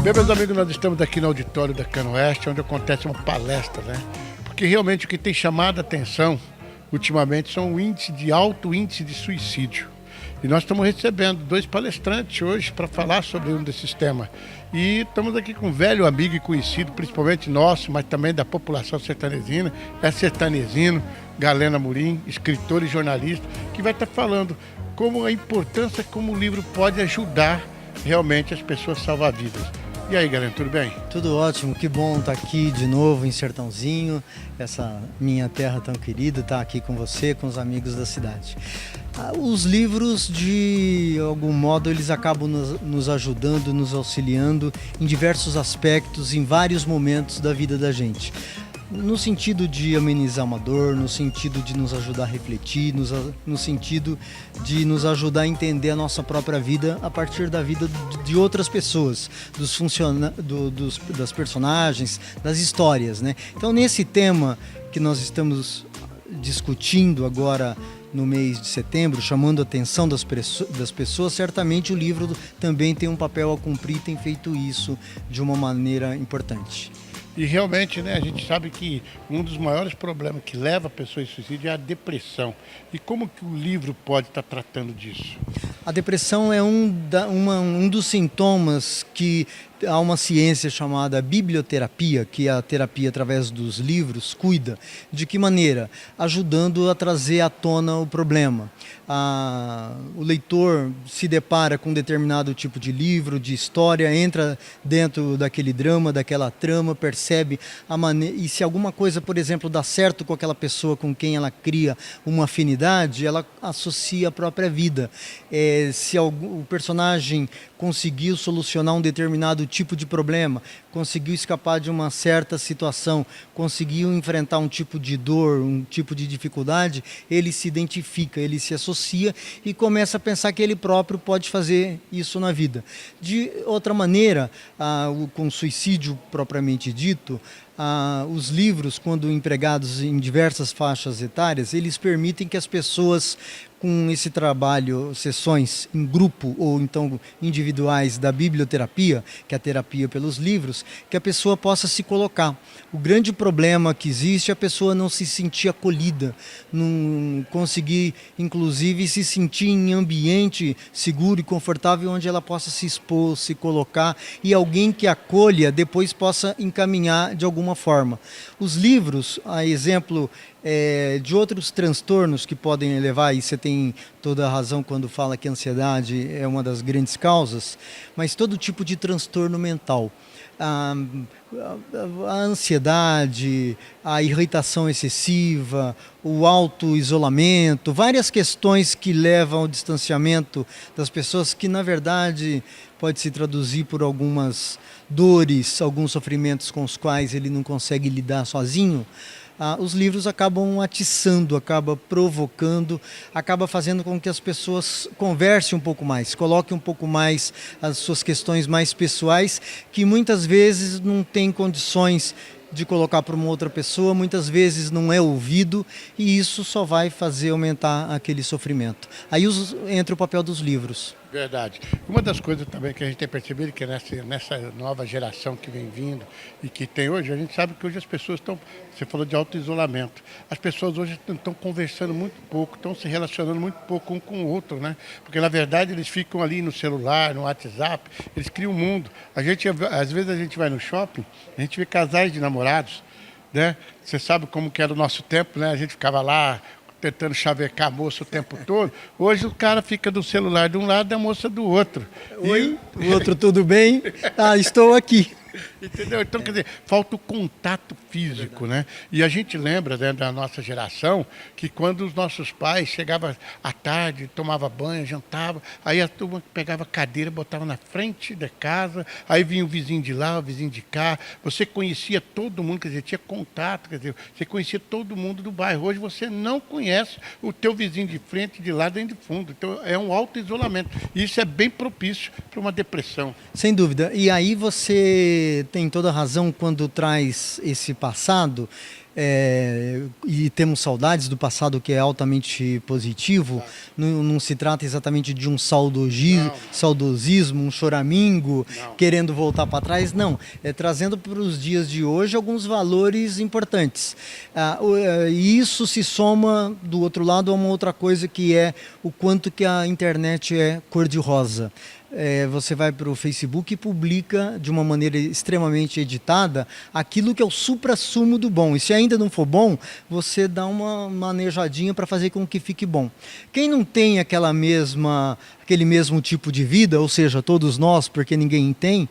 Bem, meus amigos, nós estamos aqui no auditório da Canoeste, onde acontece uma palestra, né? Porque realmente o que tem chamado a atenção ultimamente são o alto índice de suicídio. E nós estamos recebendo dois palestrantes hoje para falar sobre um desses temas. E estamos aqui com um velho amigo e conhecido, principalmente nosso, mas também da população sertanezina, sertanezino, Galeno Amorim, escritor e jornalista, que vai estar falando como a importância como o livro pode ajudar realmente as pessoas a salvar vidas. E aí, Galeno, tudo bem? Tudo ótimo, que bom estar aqui de novo em Sertãozinho, essa minha terra tão querida, estar aqui com você, com os amigos da cidade. Os livros, de algum modo, eles acabam nos ajudando, nos auxiliando em diversos aspectos, em vários momentos da vida da gente. No sentido de amenizar uma dor, no sentido de nos ajudar a refletir, no sentido de nos ajudar a entender a nossa própria vida a partir da vida de outras pessoas, das personagens, das histórias, né? Então, nesse tema que nós estamos discutindo agora no mês de setembro, chamando a atenção das pessoas, certamente o livro também tem um papel a cumprir, tem feito isso de uma maneira importante. E realmente, né, a gente sabe que um dos maiores problemas que leva a pessoa a suicídio é a depressão. E como que o livro pode estar tratando disso? A depressão é um dos sintomas que há uma ciência chamada biblioterapia, que é a terapia através dos livros cuida. De que maneira? Ajudando a trazer à tona o problema. O leitor se depara com um determinado tipo de livro, de história, entra dentro daquele drama, daquela trama, percebe a maneira. E se alguma coisa, por exemplo, dá certo com aquela pessoa com quem ela cria uma afinidade, ela associa a própria vida. Se o personagem conseguiu solucionar um determinado tipo de problema, conseguiu escapar de uma certa situação, conseguiu enfrentar um tipo de dor, um tipo de dificuldade, ele se identifica, ele se associa e começa a pensar que ele próprio pode fazer isso na vida. De outra maneira, com suicídio propriamente dito, os livros, quando empregados em diversas faixas etárias, eles permitem que as pessoas com esse trabalho, sessões em grupo ou então individuais da biblioterapia, que é a terapia pelos livros, que a pessoa possa se colocar. O grande problema que existe é a pessoa não se sentir acolhida, não conseguir, inclusive, se sentir em ambiente seguro e confortável onde ela possa se expor, se colocar e alguém que acolha depois possa encaminhar de alguma forma. Os livros, a exemplo de outros transtornos que podem levar, e você tem toda a razão quando fala que a ansiedade é uma das grandes causas, mas todo tipo de transtorno mental. A ansiedade, a irritação excessiva, o auto-isolamento, várias questões que levam ao distanciamento das pessoas que, na verdade, pode se traduzir por algumas dores, alguns sofrimentos com os quais ele não consegue lidar sozinho. Os livros acabam atiçando, acabam provocando, acaba fazendo com que as pessoas conversem um pouco mais, coloquem um pouco mais as suas questões mais pessoais, que muitas vezes não têm condições de colocar para uma outra pessoa, muitas vezes não é ouvido e isso só vai fazer aumentar aquele sofrimento. Aí entra o papel dos livros. Verdade. Uma das coisas também que a gente tem percebido que nessa nova geração que vem vindo e que tem hoje, a gente sabe que hoje as pessoas estão, você falou de auto-isolamento, as pessoas hoje estão conversando muito pouco, estão se relacionando muito pouco um com o outro, né? Porque na verdade eles ficam ali no celular, no WhatsApp, eles criam um mundo. Às vezes a gente vai no shopping, a gente vê casais de namorados, né? Você sabe como que era o nosso tempo, né? A gente ficava lá tentando chavecar a moça o tempo todo. Hoje o cara fica do celular de um lado e a moça do outro. Oi, o outro tudo bem? Estou aqui. Entendeu? Então, quer dizer, falta o contato físico, né? E a gente lembra, né, da nossa geração que quando os nossos pais chegavam à tarde, tomava banho, jantava, aí a turma pegava a cadeira, botava na frente da casa, aí vinha o vizinho de lá, o vizinho de cá, você conhecia todo mundo, quer dizer, tinha contato, quer dizer, você conhecia todo mundo do bairro. Hoje você não conhece o teu vizinho de frente, de lado e de fundo. Então é um auto-isolamento. E isso é bem propício para uma depressão. Sem dúvida. E aí você tem toda razão quando traz esse passado, e temos saudades do passado que é altamente positivo. Não se trata exatamente de um saudosismo, um choramingo, querendo voltar para trás, não. É trazendo para os dias de hoje alguns valores importantes. E isso se soma, do outro lado, a uma outra coisa que é o quanto que a internet é cor-de-rosa. Você vai para o Facebook e publica de uma maneira extremamente editada aquilo que é o suprassumo do bom. E se ainda não for bom, você dá uma manejadinha para fazer com que fique bom. Quem não tem aquele mesmo tipo de vida, ou seja, todos nós, porque ninguém tem,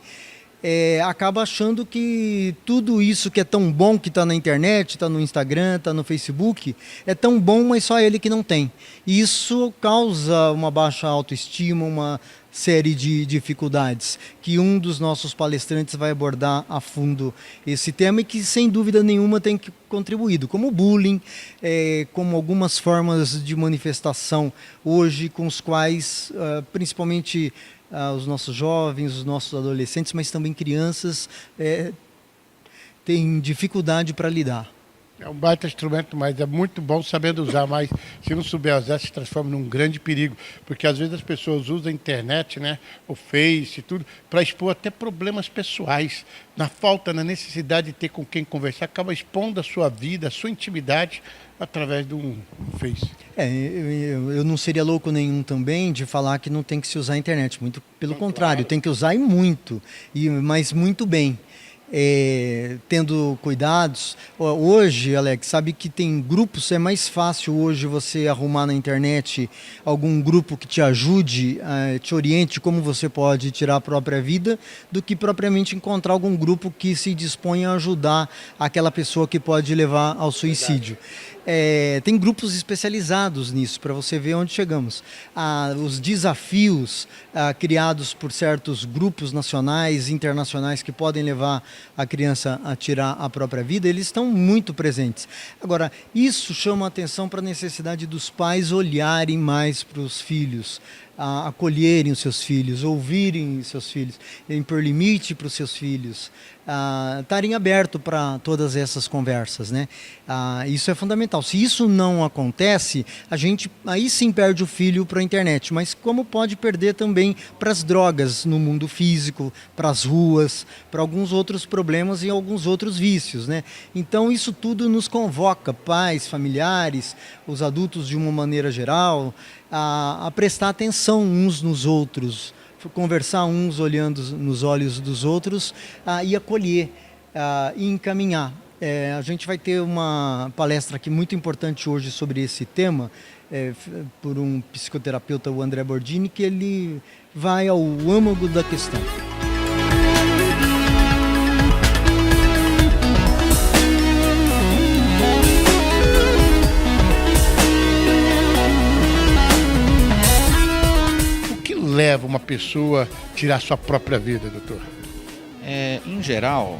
acaba achando que tudo isso que é tão bom, que está na internet, está no Instagram, está no Facebook, é tão bom, mas só ele que não tem. E isso causa uma baixa autoestima, uma série de dificuldades, que um dos nossos palestrantes vai abordar a fundo esse tema e que, sem dúvida nenhuma, tem contribuído, como o bullying, como algumas formas de manifestação hoje com os quais, principalmente, os nossos jovens, os nossos adolescentes, mas também crianças, têm dificuldade para lidar. É um baita instrumento, mas é muito bom sabendo usar, mas se não souber usar, se transforma num grande perigo, porque às vezes as pessoas usam a internet, né, o Face e tudo, para expor até problemas pessoais. Na necessidade de ter com quem conversar, acaba expondo a sua vida, a sua intimidade, através de um Face. Eu não seria louco nenhum também de falar que não tem que se usar a internet, muito pelo contrário, tem que usar e muito, mas muito bem. Tendo cuidados. Hoje, Alex, sabe que tem grupos, é mais fácil hoje você arrumar na internet algum grupo que te ajude, te oriente como você pode tirar a própria vida, do que propriamente encontrar algum grupo que se disponha a ajudar aquela pessoa que pode levar ao suicídio. Tem grupos especializados nisso, para você ver onde chegamos. Os desafios criados por certos grupos nacionais, internacionais, que podem levar a criança a tirar a própria vida, eles estão muito presentes. Agora, isso chama a atenção para a necessidade dos pais olharem mais para os filhos, acolherem os seus filhos, ouvirem os seus filhos, impor limite para os seus filhos, estarem abertos para todas essas conversas, né? Isso é fundamental. Se isso não acontece, a gente aí sim perde o filho para a internet, mas como pode perder também para as drogas no mundo físico, para as ruas, para alguns outros problemas e alguns outros vícios, né? Então isso tudo nos convoca, pais, familiares, os adultos de uma maneira geral, a prestar atenção uns nos outros, conversar uns olhando nos olhos dos outros, e acolher e encaminhar. A gente vai ter uma palestra aqui muito importante hoje sobre esse tema, por um psicoterapeuta, o André Bordini, que ele vai ao âmago da questão. Leva uma pessoa a tirar sua própria vida, doutor? Em geral,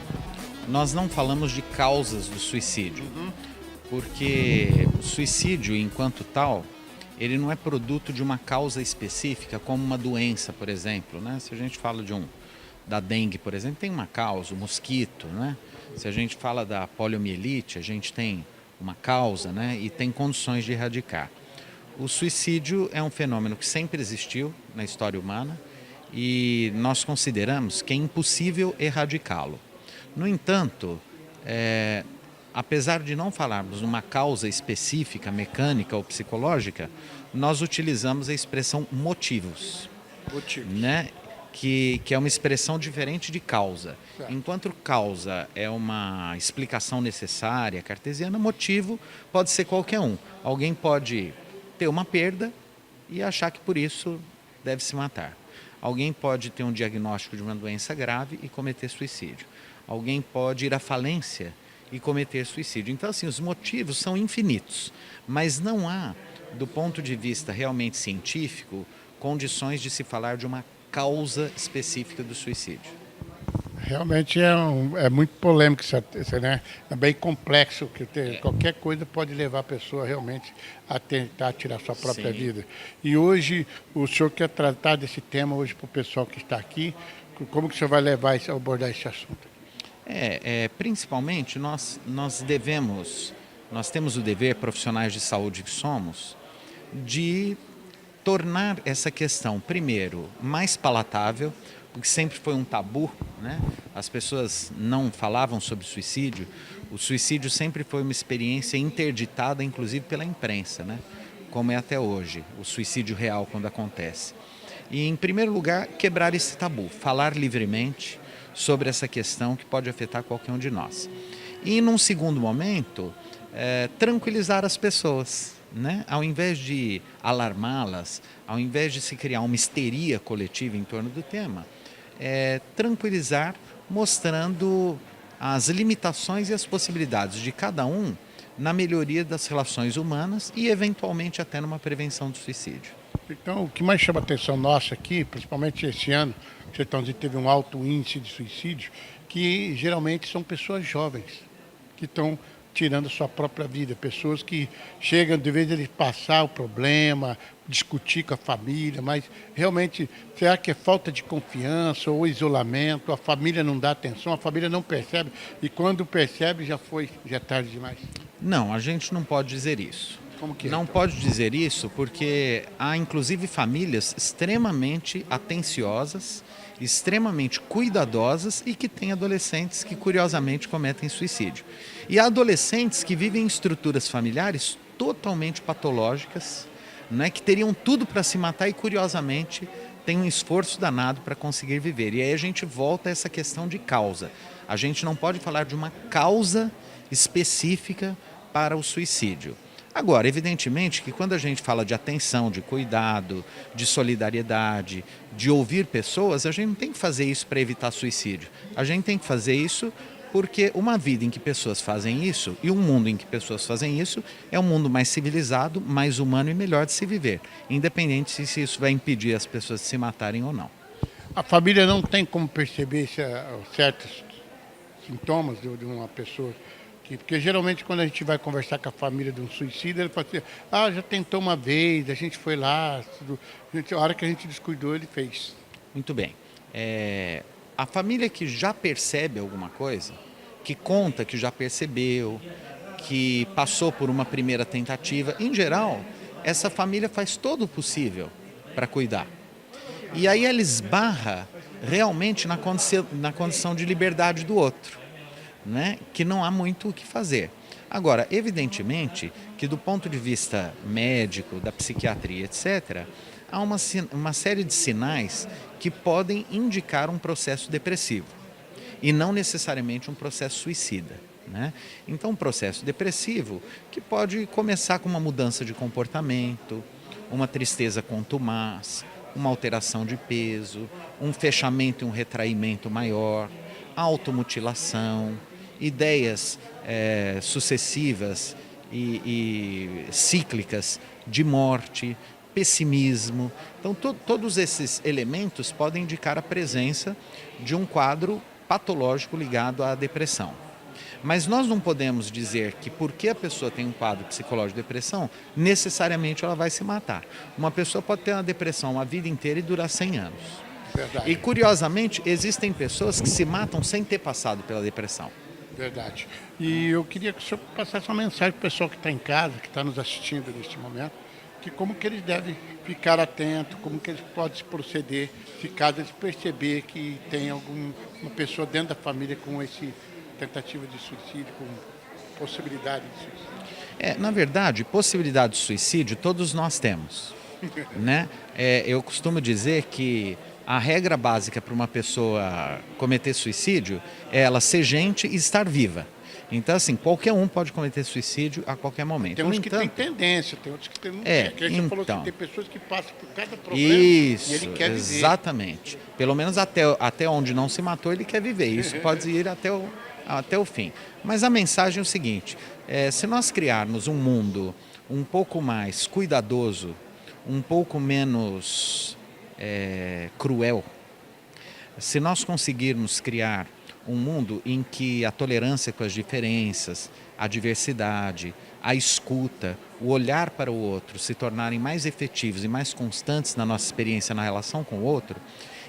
nós não falamos de causas do suicídio, porque o suicídio, enquanto tal, ele não é produto de uma causa específica, como uma doença, por exemplo, né? Se a gente fala da dengue, por exemplo, tem uma causa, o mosquito, né? Se a gente fala da poliomielite, a gente tem uma causa, né? E tem condições de erradicar. O suicídio é um fenômeno que sempre existiu na história humana e nós consideramos que é impossível erradicá-lo. No entanto, apesar de não falarmos numa causa específica, mecânica ou psicológica, nós utilizamos a expressão motivos. Né? Que é uma expressão diferente de causa. Certo. Enquanto causa é uma explicação necessária, cartesiana, motivo pode ser qualquer um. Alguém pode ter uma perda e achar que por isso deve se matar. Alguém pode ter um diagnóstico de uma doença grave e cometer suicídio. Alguém pode ir à falência e cometer suicídio. Então, assim, os motivos são infinitos, mas não há, do ponto de vista realmente científico, condições de se falar de uma causa específica do suicídio. Realmente é muito polêmico isso, né? É bem complexo, que qualquer coisa pode levar a pessoa realmente a tentar tirar sua própria vida. E hoje, o senhor quer tratar desse tema hoje para o pessoal que está aqui, como que o senhor vai abordar esse assunto? Principalmente nós temos o dever, profissionais de saúde que somos, de tornar essa questão, primeiro, mais palatável, porque sempre foi um tabu, né? As pessoas não falavam sobre suicídio. O suicídio sempre foi uma experiência interditada, inclusive pela imprensa, né? Como é até hoje, o suicídio real quando acontece. E, em primeiro lugar, quebrar esse tabu, falar livremente sobre essa questão que pode afetar qualquer um de nós. E, num segundo momento, tranquilizar as pessoas, né? Ao invés de alarmá-las, ao invés de se criar uma histeria coletiva em torno do tema, tranquilizar, mostrando as limitações e as possibilidades de cada um na melhoria das relações humanas e, eventualmente, até numa prevenção do suicídio. Então, o que mais chama a atenção nossa aqui, principalmente esse ano, Sertãozinho teve um alto índice de suicídio, que geralmente são pessoas jovens, que estão tirando sua própria vida, pessoas que chegam, de vez de eles passar o problema, discutir com a família, mas realmente, será que é falta de confiança ou isolamento, a família não dá atenção, a família não percebe, e quando percebe já é tarde demais? Não, a gente não pode dizer isso. Como que é, Não então? pode dizer isso porque há inclusive famílias extremamente atenciosas, extremamente cuidadosas e que têm adolescentes que curiosamente cometem suicídio. E há adolescentes que vivem em estruturas familiares totalmente patológicas, né, que teriam tudo para se matar e curiosamente têm um esforço danado para conseguir viver. E aí a gente volta a essa questão de causa. A gente não pode falar de uma causa específica para o suicídio. Agora, evidentemente que quando a gente fala de atenção, de cuidado, de solidariedade, de ouvir pessoas, a gente não tem que fazer isso para evitar suicídio. A gente tem que fazer isso porque uma vida em que pessoas fazem isso e um mundo em que pessoas fazem isso é um mundo mais civilizado, mais humano e melhor de se viver, independente se isso vai impedir as pessoas de se matarem ou não. A família não tem como perceber certos sintomas de uma pessoa. Porque geralmente quando a gente vai conversar com a família de um suicida, ele fala assim, já tentou uma vez, a gente foi lá, a hora que a gente descuidou, ele fez. Muito bem. A família que já percebe alguma coisa, que conta que já percebeu, que passou por uma primeira tentativa, em geral, essa família faz todo o possível para cuidar. E aí ela esbarra realmente na condição de liberdade do outro, né? Que não há muito o que fazer. Agora, evidentemente que do ponto de vista médico, da psiquiatria, etc., há uma série de sinais que podem indicar um processo depressivo e não necessariamente um processo suicida, né? Então, um processo depressivo que pode começar com uma mudança de comportamento, uma tristeza contumaz, uma alteração de peso, um fechamento e um retraimento maior, automutilação, ideias sucessivas e cíclicas de morte, pessimismo. Então, todos esses elementos podem indicar a presença de um quadro patológico ligado à depressão. Mas nós não podemos dizer que porque a pessoa tem um quadro psicológico de depressão, necessariamente ela vai se matar. Uma pessoa pode ter uma depressão a vida inteira e durar 100 anos. Verdade. E, curiosamente, existem pessoas que se matam sem ter passado pela depressão. Verdade. E eu queria que o senhor passasse uma mensagem para o pessoal que está em casa, que está nos assistindo neste momento, que como que eles devem ficar atentos, como que eles podem proceder, se caso eles perceber que tem alguma pessoa dentro da família com esse tentativa de suicídio, com possibilidade de suicídio. Na verdade, possibilidade de suicídio todos nós temos, né? Eu costumo dizer que a regra básica para uma pessoa cometer suicídio é ela ser gente e estar viva. Então, assim, qualquer um pode cometer suicídio a qualquer momento. Tem uns que têm tendência, tem outros que tem... Você falou que tem pessoas que passam por cada problema isso, e ele quer viver. Exatamente. Pelo menos até onde não se matou, ele quer viver. Isso pode ir até o fim. Mas a mensagem é o seguinte, se nós criarmos um mundo um pouco mais cuidadoso, um pouco menos cruel, se nós conseguirmos criar um mundo em que a tolerância com as diferenças, a diversidade, a escuta, o olhar para o outro se tornarem mais efetivos e mais constantes na nossa experiência na relação com o outro,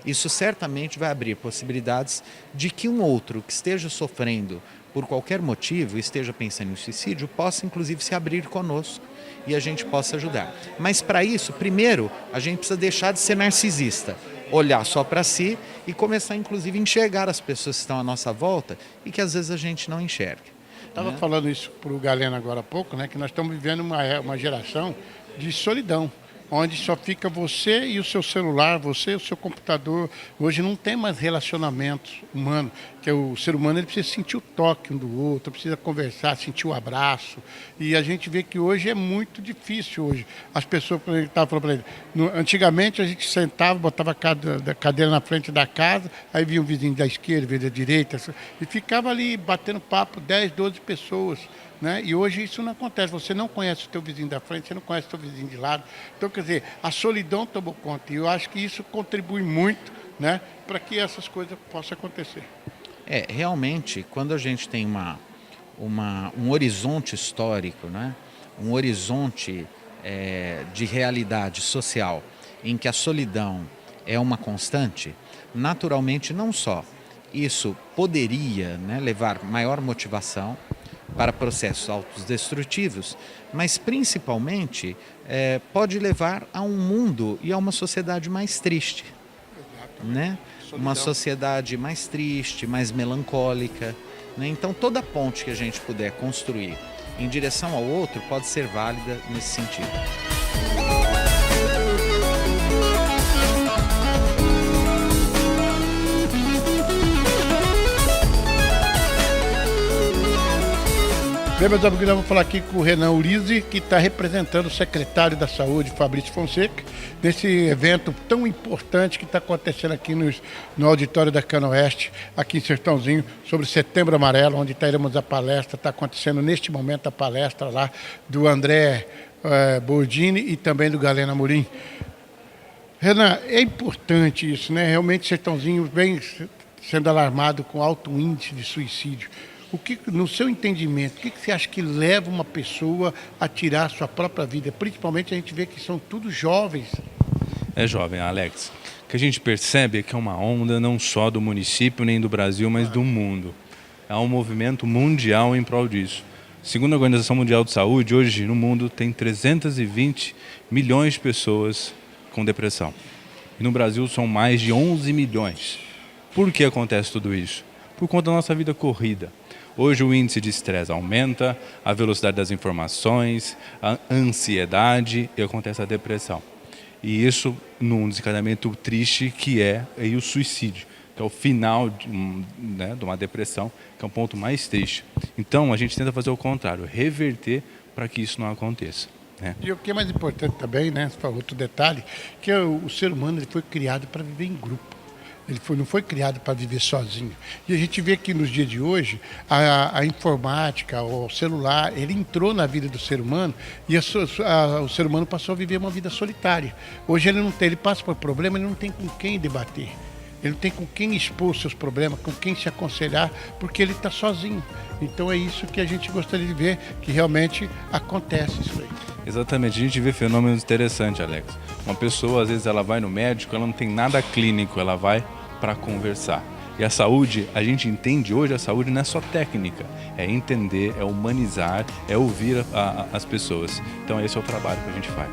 Isso certamente vai abrir possibilidades de que um outro que esteja sofrendo por qualquer motivo, esteja pensando em suicídio, possa inclusive se abrir conosco e a gente possa ajudar. Mas para isso, primeiro, a gente precisa deixar de ser narcisista, olhar só para si e começar inclusive a enxergar as pessoas que estão à nossa volta e que às vezes a gente não enxerga. Estava falando isso para o Galeno agora há pouco, né, que nós estamos vivendo uma geração de solidão, onde só fica você e o seu celular, você e o seu computador. Hoje não tem mais relacionamentos humanos, que o ser humano ele precisa sentir o toque um do outro, precisa conversar, sentir o abraço. E a gente vê que hoje é muito difícil hoje. As pessoas, como ele estava falando para ele, antigamente a gente sentava, botava a cadeira na frente da casa, aí vinha um vizinho da esquerda, vinha da direita, e ficava ali batendo papo, 10, 12 pessoas. Né? E hoje isso não acontece, você não conhece o teu vizinho da frente, você não conhece o teu vizinho de lado. Então, quer dizer, a solidão tomou conta e eu acho que isso contribui muito, né, para que essas coisas possam acontecer. Realmente, quando a gente tem um horizonte histórico, né, um horizonte de realidade social em que a solidão é uma constante, naturalmente não só isso poderia, né, levar maior motivação para processos autodestrutivos, mas principalmente pode levar a um mundo e a uma sociedade mais triste, né? Uma sociedade mais triste, mais melancólica, né? Então toda ponte que a gente puder construir em direção ao outro pode ser válida nesse sentido. Bem, meus amigos, nós vamos falar aqui com o Renan Urizzi, que está representando o secretário da Saúde, Fabrício Fonseca, nesse evento tão importante que está acontecendo aqui no auditório da Cana Oeste, aqui em Sertãozinho, sobre Setembro Amarelo, onde teremos a palestra. Está acontecendo neste momento a palestra lá do André Bordini e também do Galeno Amorim. Renan, é importante isso, né? Realmente Sertãozinho vem sendo alarmado com alto índice de suicídio. No seu entendimento, o que você acha que leva uma pessoa a tirar a sua própria vida? Principalmente a gente vê que são todos jovens. É jovem, Alex. O que a gente percebe é que é uma onda não só do município nem do Brasil, mas do mundo. Há um movimento mundial em prol disso. Segundo a Organização Mundial de Saúde, hoje no mundo tem 320 milhões de pessoas com depressão. E no Brasil são mais de 11 milhões. Por que acontece tudo isso? Por conta da nossa vida corrida. Hoje o índice de estresse aumenta, a velocidade das informações, a ansiedade e acontece a depressão. E isso num desencadeamento triste que é o suicídio, que é o final de uma depressão, que é um ponto mais triste. Então a gente tenta fazer o contrário, reverter para que isso não aconteça. Né? E o que é mais importante também, né, outro detalhe, que o ser humano ele foi criado para viver em grupo. Ele não foi criado para viver sozinho. E a gente vê que nos dias de hoje, a informática, o celular, ele entrou na vida do ser humano e o ser humano passou a viver uma vida solitária. Hoje ele passa por problema, ele não tem com quem debater. Ele não tem com quem expor seus problemas, com quem se aconselhar, porque ele está sozinho. Então é isso que a gente gostaria de ver, que realmente acontece isso aí. Exatamente, a gente vê fenômenos interessantes, Alex. Uma pessoa, às vezes, ela vai no médico, ela não tem nada clínico, ela vai para conversar. E a saúde, a gente entende hoje, a saúde não é só técnica, é entender, é humanizar, é ouvir as pessoas. Então esse é o trabalho que a gente faz.